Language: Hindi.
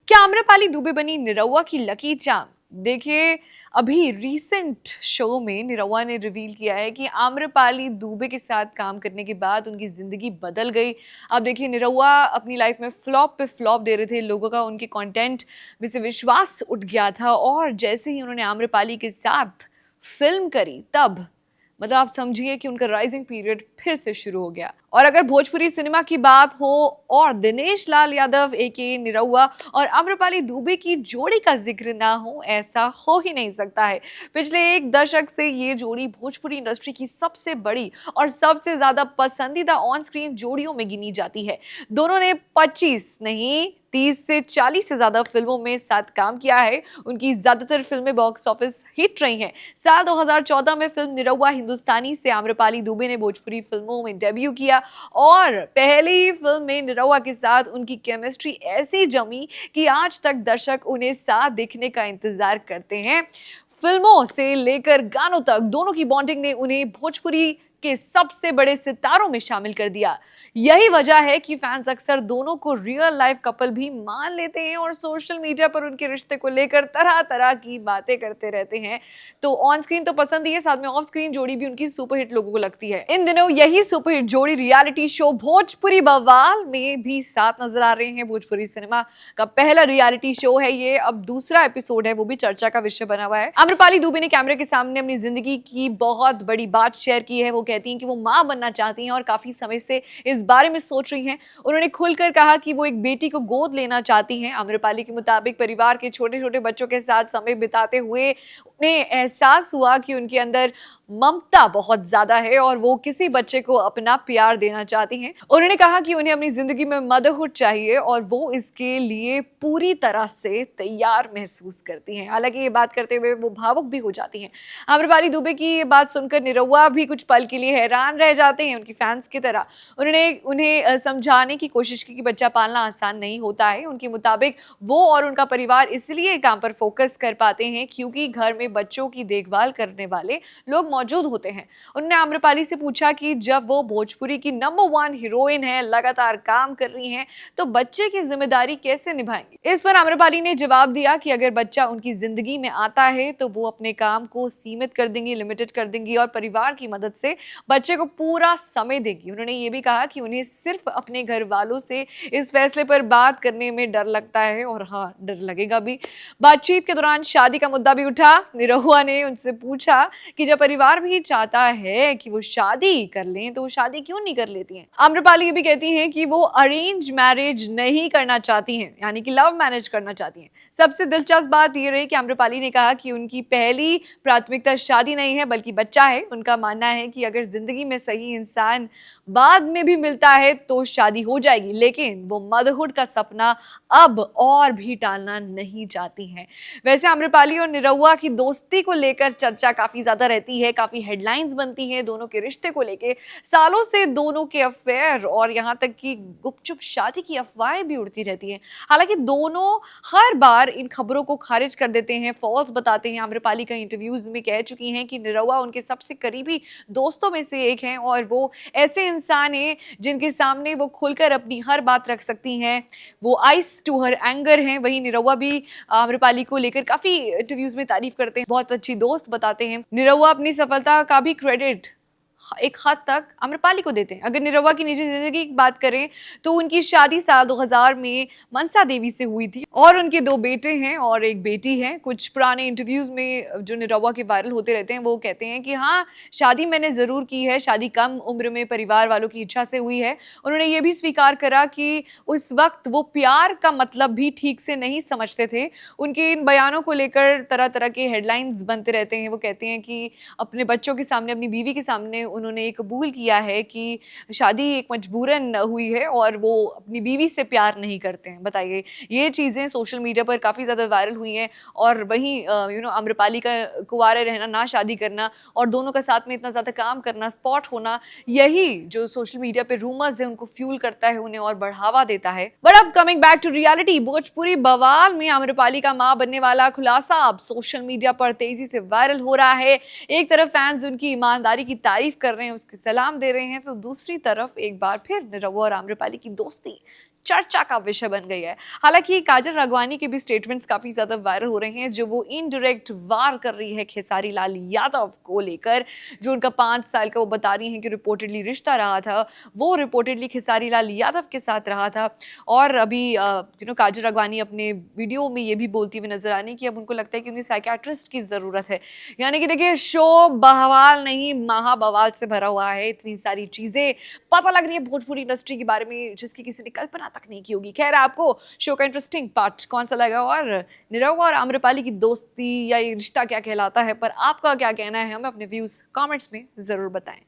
क्या आम्रपाली दुबे बनी निरहुआ की लकी चार्म? देखिए, अभी रीसेंट शो में निरहुआ ने रिवील किया है कि आम्रपाली दुबे के साथ काम करने के बाद उनकी जिंदगी बदल गई। अब देखिए, निरहुआ अपनी लाइफ में फ्लॉप पे फ्लॉप दे रहे थे, लोगों का उनके कंटेंट में से विश्वास उठ गया था और जैसे ही उन्होंने आम्रपाली के साथ फिल्म करी, तब मतलब आप समझिए कि उनका राइजिंग पीरियड फिर से शुरू हो गया। और अगर भोजपुरी सिनेमा की बात हो और दिनेश लाल यादव एके निरहुआ और आम्रपाली दुबे की जोड़ी का जिक्र ना हो, ऐसा हो ही नहीं सकता है। पिछले एक दशक से ये जोड़ी भोजपुरी इंडस्ट्री की सबसे बड़ी और सबसे ज्यादा पसंदीदा ऑन स्क्रीन जोड़ियों में गिनी जाती है। दोनों ने 25 नहीं 30 से 40 से ज्यादा फिल्मों में साथ काम किया है। उनकी ज्यादातर फिल्में बॉक्स ऑफिस हिट रही हैं। साल 2014 में फिल्म निरहुआ हिंदुस्तानी से आम्रपाली दुबे ने भोजपुरी फिल्मों में डेब्यू किया और पहली ही फिल्म में निरहुआ के साथ उनकी केमिस्ट्री ऐसी जमी कि आज तक दर्शक उन्हें साथ देखने का इंतजार करते हैं। फिल्मों से लेकर गानों तक दोनों की बॉन्डिंग ने उन्हें भोजपुरी के सबसे बड़े सितारों में शामिल कर दिया। यही वजह है कि फैंस अक्सर दोनों को रियल लाइफ कपल भी मान लेते हैं और सोशल मीडिया पर उनके रिश्ते को लेकर तरह तरह की बातें करते रहते हैं। तो ऑन स्क्रीन तो पसंद ही है, साथ में ऑफ स्क्रीन जोड़ी भी उनकी सुपरहिट लोगों को लगती है। इन दिनों यही सुपरहिट जोड़ी रियलिटी शो भोजपुरी बवाल में भी साथ नजर आ रहे हैं। भोजपुरी सिनेमा का पहला रियलिटी शो है ये, अब दूसरा एपिसोड है, वो भी चर्चा का विषय बना हुआ है। आम्रपाली दुबे ने कैमरे के सामने अपनी जिंदगी की बहुत बड़ी बात शेयर की है। वो कहती हैं कि वो मां बनना चाहती हैं और काफी समय से इस बारे में सोच रही हैं। उन्होंने खुलकर कहा कि वो एक बेटी को गोद लेना चाहती हैं। आम्रपाली के मुताबिक परिवार के छोटे छोटे बच्चों के साथ समय बिताते हुए उन्हें एहसास हुआ कि उनके अंदर ममता बहुत ज्यादा है और वो किसी बच्चे को अपना प्यार देना चाहती हैं। उन्होंने कहा कि उन्हें अपनी जिंदगी में मदरहुड चाहिए और वो इसके लिए पूरी तरह से तैयार महसूस करती हैं। हालांकि ये बात करते हुए वो भावुक भी हो जाती हैं। आम्रपाली दुबे की ये बात सुनकर निरहुआ भी कुछ पल के लिए हैरान रह जाते हैं, उनकी फैंस की तरह। उन्होंने उन्हें समझाने की कोशिश की कि बच्चा पालना आसान नहीं होता है। उनके मुताबिक वो और उनका परिवार इसलिए काम पर फोकस कर पाते हैं क्योंकि घर में बच्चों की देखभाल करने वाले लोग मौजूद होते हैं। उन्होंने आम्रपाली से पूछा कि जब वो भोजपुरी की नंबर 1 हीरोइन है, लगातार काम कर रही हैं, तो बच्चे की जिम्मेदारी कैसे निभाएंगी। इस पर आम्रपाली ने जवाब दिया कि अगर बच्चा उनकी जिंदगी में आता है तो वो अपने काम को सीमित कर देंगी, लिमिटेड कर देंगी और परिवार की मदद से बच्चे को पूरा समय देगी। उन्होंने ये भी कहा कि उन्हें सिर्फ अपने घर वालों से इस फैसले पर बात करने में डर लगता है और हाँ, डर लगेगा भी। बातचीत के दौरान शादी का मुद्दा भी उठा। निरहुआ ने उनसे पूछा कि जब परिवार भी चाहता है कि वो शादी कर लें तो वो शादी क्यों नहीं कर लेती हैं। आम्रपाली ये भी कहती हैं कि वो अरेंज मैरिज नहीं करना चाहती हैं, यानी कि लव मैरिज करना चाहती हैं। सबसे दिलचस्प बात ये रही कि आम्रपाली ने कहा कि उनकी पहली प्राथमिकता शादी नहीं है बल्कि बच्चा है। उनका मानना है कि अगर जिंदगी में सही इंसान बाद में भी मिलता है तो शादी हो जाएगी, लेकिन वो मदरहुड का सपना अब और भी टालना नहीं चाहती हैं। वैसे आम्रपाली और निरहुआ की दोस्ती को लेकर चर्चा काफी ज्यादा रहती है, काफी हेडलाइंस बनती हैं दोनों के रिश्ते को लेके। सालों से दोनों के अफेयर और यहाँ तक कि गुपचुप शादी की अफवाहें भी उड़ती रहती हैं। हालांकि दोनों हर बार इन खबरों को खारिज कर देते हैं, फॉल्स बताते हैं। आम्रपाली का इंटरव्यूज में कह चुकी हैं कि निरहुआ उनके सबसे करीबी दोस्तों में से एक हैं और वो ऐसे इंसान हैं जिनके सामने वो खुलकर अपनी हर बात रख सकती हैं। वो आइस टू हर एंगर हैं। वहीं निरहुआ भी आम्रपाली को लेकर काफी इंटरव्यूज में तारीफ करते हैं, बहुत अच्छी दोस्त बताते हैं। निरहुआ अपनी सफलता का भी क्रेडिट एक हद तक आम्रपाली को देते हैं। अगर निरहुआ की निजी जिंदगी की बात करें तो उनकी शादी साल 2000 में मनसा देवी से हुई थी और उनके 2 बेटे हैं और एक बेटी है। कुछ पुराने इंटरव्यूज में जो निरहुआ के वायरल होते रहते हैं वो कहते हैं कि हाँ, शादी मैंने जरूर की है, शादी कम उम्र में परिवार वालों की इच्छा से हुई है। उन्होंने ये भी स्वीकार करा कि उस वक्त वो प्यार का मतलब भी ठीक से नहीं समझते थे। उनके इन बयानों को लेकर तरह तरह के हेडलाइंस बनते रहते हैं। वो कहते हैं कि अपने बच्चों के सामने, अपनी बीवी के सामने उन्होंने ये कबूल किया है कि शादी एक मजबूरन हुई है और वो अपनी बीवी से प्यार नहीं करते हैं। बताइए, ये चीजें सोशल मीडिया पर काफी ज्यादा वायरल हुई हैं। और वहीं आम्रपाली का कुंवारे रहना, ना शादी करना और दोनों का साथ में इतना ज्यादा काम करना, स्पॉट होना, यही जो सोशल मीडिया पे रूमर्स है उनको फ्यूल करता है, उन्हें और बढ़ावा देता है। बट अब coming back to reality, Bhojpuri बवाल में आम्रपाली का मां बनने वाला खुलासा अब सोशल मीडिया पर तेजी से वायरल हो रहा है। एक तरफ फैंस उनकी ईमानदारी की तारीफ कर रहे हैं, उसके सलाम दे रहे हैं, तो दूसरी तरफ एक बार फिर निरहुआ और आम्रपाली की दोस्ती चर्चा का विषय बन गई है। हालांकि काजल राघवानी के भी स्टेटमेंट्स काफी ज्यादा वायरल हो रहे हैं, जो वो इनडायरेक्ट वार कर रही है खेसारी लाल यादव को लेकर। जो उनका 5 साल का वो बता रही हैं कि रिपोर्टेडली रिश्ता रहा था, वो रिपोर्टेडली खेसारी लाल यादव के साथ रहा था। और अभी काजल राघवानी अपने वीडियो में ये भी बोलती हुई नजर आनी कि अब उनको लगता है कि उन्हें साइकियाट्रिस्ट की जरूरत है। यानी कि देखिए, शो बवाल नहीं महा बवाल से भरा हुआ है। इतनी सारी चीजें पता लग रही है भोजपुरी इंडस्ट्री के बारे में जिसकी किसी ने कल्पना तक नहीं की होगी। खैर, आपको शो का इंटरेस्टिंग पार्ट कौन सा लगा और निरहुआ और आम्रपाली की दोस्ती या ये रिश्ता क्या कहलाता है, पर आपका क्या कहना है, हमें अपने व्यूज कमेंट्स में जरूर बताएं।